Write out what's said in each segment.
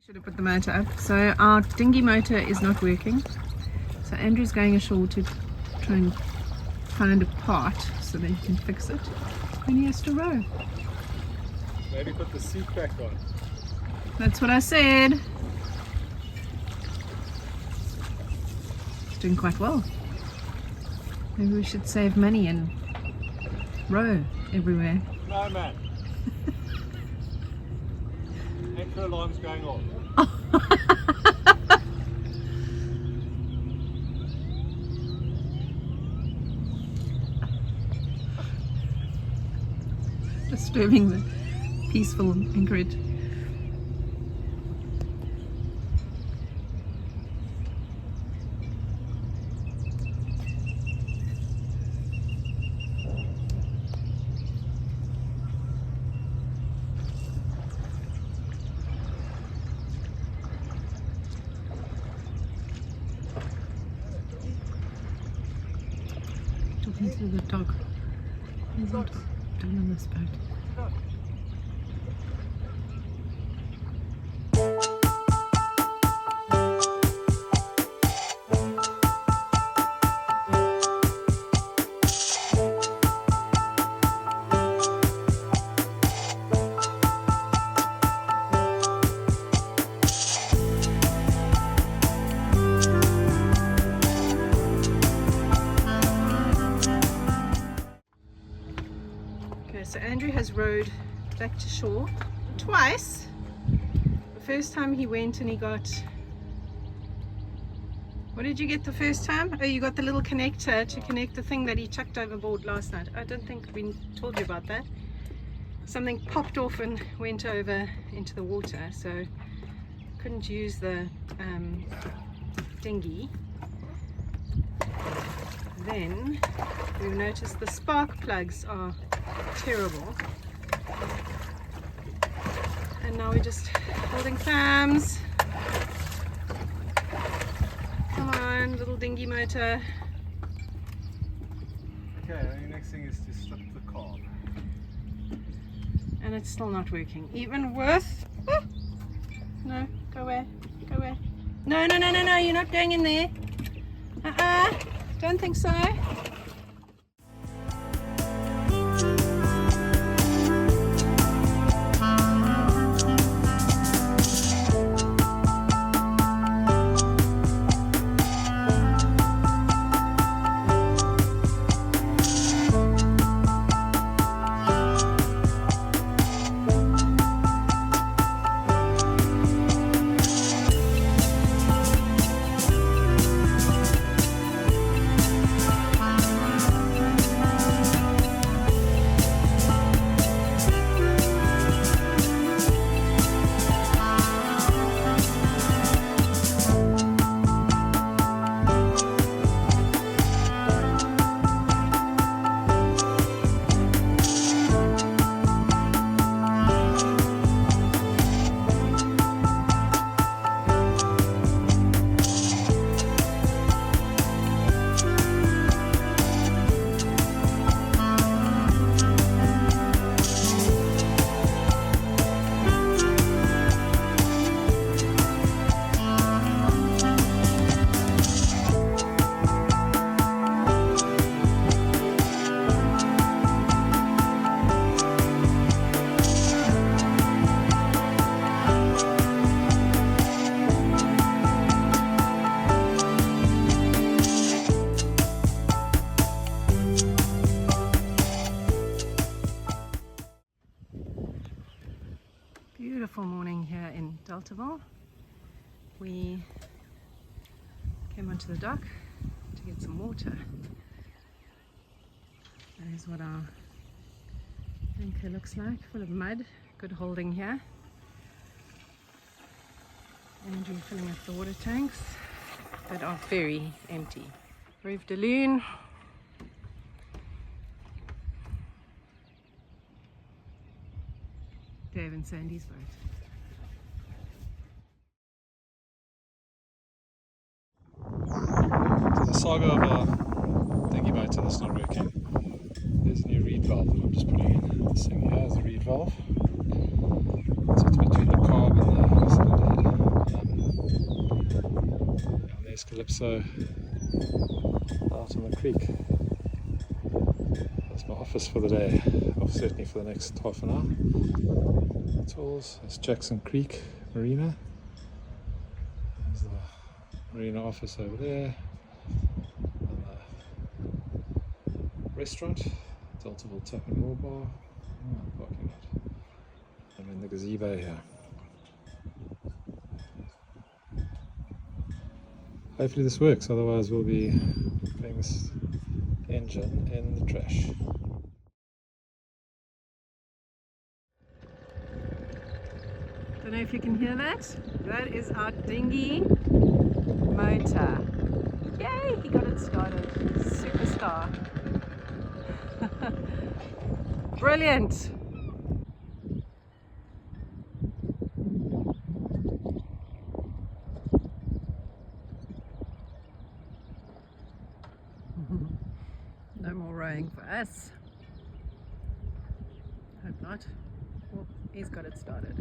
Should have put the motor up. So our dinghy motor is not working. So Andrew's going ashore to try and find a part so that he can fix it. And he has to row. Maybe put the seat back on. That's what I said. It's doing quite well. Maybe we should save money and row everywhere. No, man. Anchor alarm's going off. Disturbing the peaceful anchorage. Talking to the dog. He's not doing on this boat. So Andrew has rowed back to shore twice. The first time he went and he got, what did you get the first time? Oh, you got the little connector to connect the thing that he chucked overboard last night. I don't think we told you about that. Something popped off and went over into the water, so couldn't use the dinghy. Then we've noticed the spark plugs are terrible, and now we're just holding clams. Come on, little dinghy motor. Okay, the next thing is to slip the carb. And it's still not working, even with no, go away, go away. No, you're not going in there. Don't think so. Beautiful morning here in Deltaville. We came onto the dock to get some water. That is what our anchor looks like, full of mud. Good holding here. Andrew filling up the water tanks that are very empty. Reef de Lune. Dave and Sandy's boat. The saga of a dinghy motor that's not working. There's a new reed valve that I'm just putting in. This thing here is a reed valve. So it's between the carb and the cylinder head. Calypso out on the creek. That's my office for the day, or certainly for the next half an hour. Tools, that's Jackson Creek Marina. There's the marina office over there. And the restaurant, Deltaville Tap and Raw Bar. Oh, parking lot. I'm in the gazebo here. Hopefully this works, otherwise we'll be putting this engine in the trash. Don't know if you can hear that. That is our dinghy motor. Yay, he got it started. Superstar. Brilliant. No more rowing for us. Hope not. Well, he's got it started.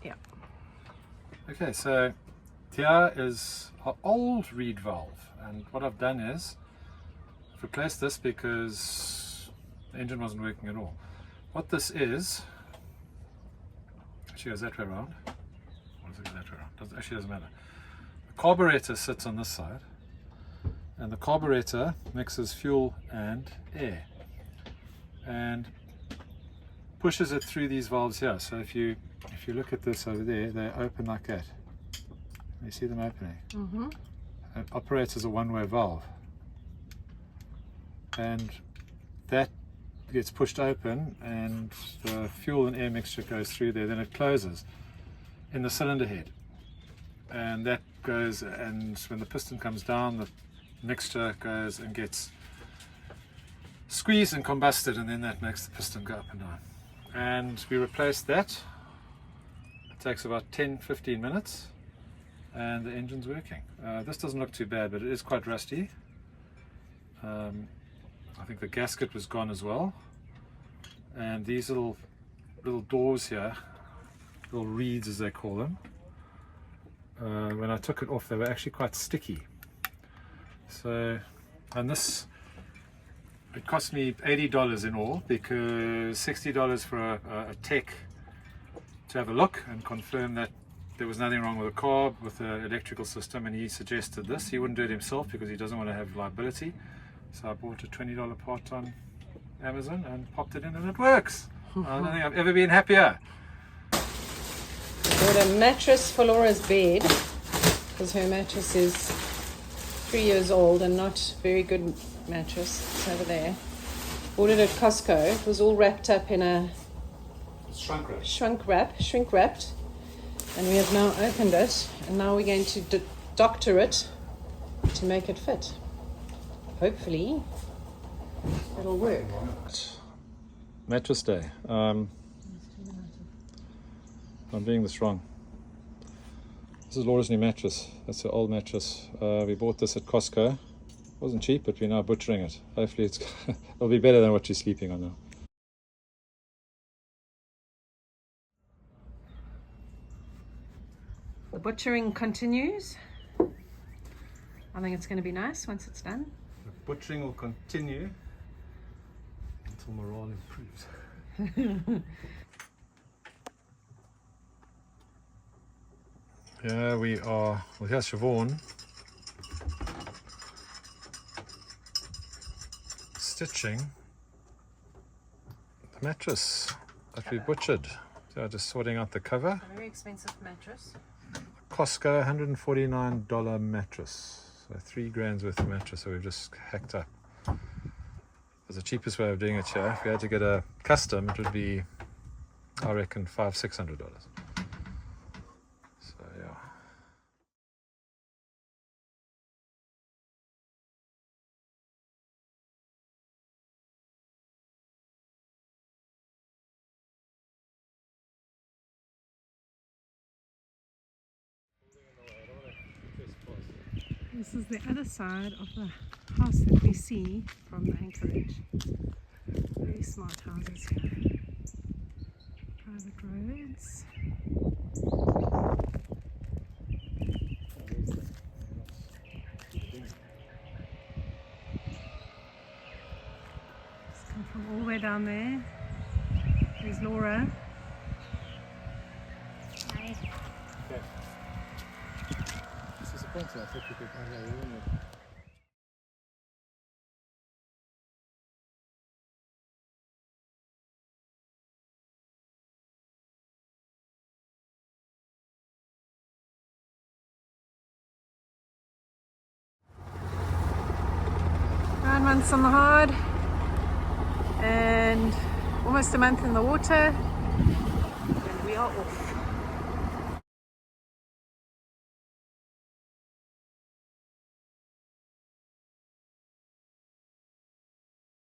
Yeah. Okay, so here is our old reed valve, and what I've done is I've replaced this because the engine wasn't working at all. What this is, actually goes that way around. What does it go that way around? Actually doesn't matter. The carburetor sits on this side, and the carburetor mixes fuel and air and pushes it through these valves here. So if you look at this over there, they open like that. You see them opening? Mm-hmm. It operates as a one-way valve, and that gets pushed open and the fuel and air mixture goes through there. Then it closes in the cylinder head, and that goes, and when the piston comes down, the mixture goes and gets squeezed and combusted, and then that makes the piston go up and down. And we replaced that. It takes about 10-15 minutes and the engine's working. This doesn't look too bad, but it is quite rusty. I think the gasket was gone as well, and these little doors here, little reeds as they call them, when I took it off they were actually quite sticky. So, and this, it cost me $80 in all, because $60 for a tech to have a look and confirm that there was nothing wrong with the carb, with the electrical system, and he suggested this. He wouldn't do it himself because he doesn't want to have liability. So I bought a $20 part on Amazon and popped it in, and it works. I don't think I've ever been happier. Bought a mattress for Laura's bed because her mattress is 3 years old and not very good mattress. It's over there. Bought it at Costco. It was all wrapped up in a shrink wrapped, and we have now opened it, and now we're going to doctor it to make it fit. Hopefully it'll work. Mattress day. I'm doing this wrong. This is Laura's new mattress. That's her old mattress. We bought this at Costco. It wasn't cheap, but we're now butchering it. Hopefully it'll be better than what she's sleeping on now. The butchering continues. I think it's going to be nice once it's done. The butchering will continue until morale improves. Yeah, we are, well, here's Siobhan stitching the mattress that we butchered. So just sorting out the cover. A very expensive mattress. Costco $149 mattress. So 3 grand's worth of mattress that we've just hacked up. It's the cheapest way of doing it here. If we had to get a custom, it would be, I reckon, $500-600. This is the other side of the house that we see from the anchorage. Very smart houses here. Private roads. It's come from all the way down there. There's Laura. Hi. Okay. This is a pointer. I thought we could find out. Nine months on the hard and almost a month in the water, and we are off.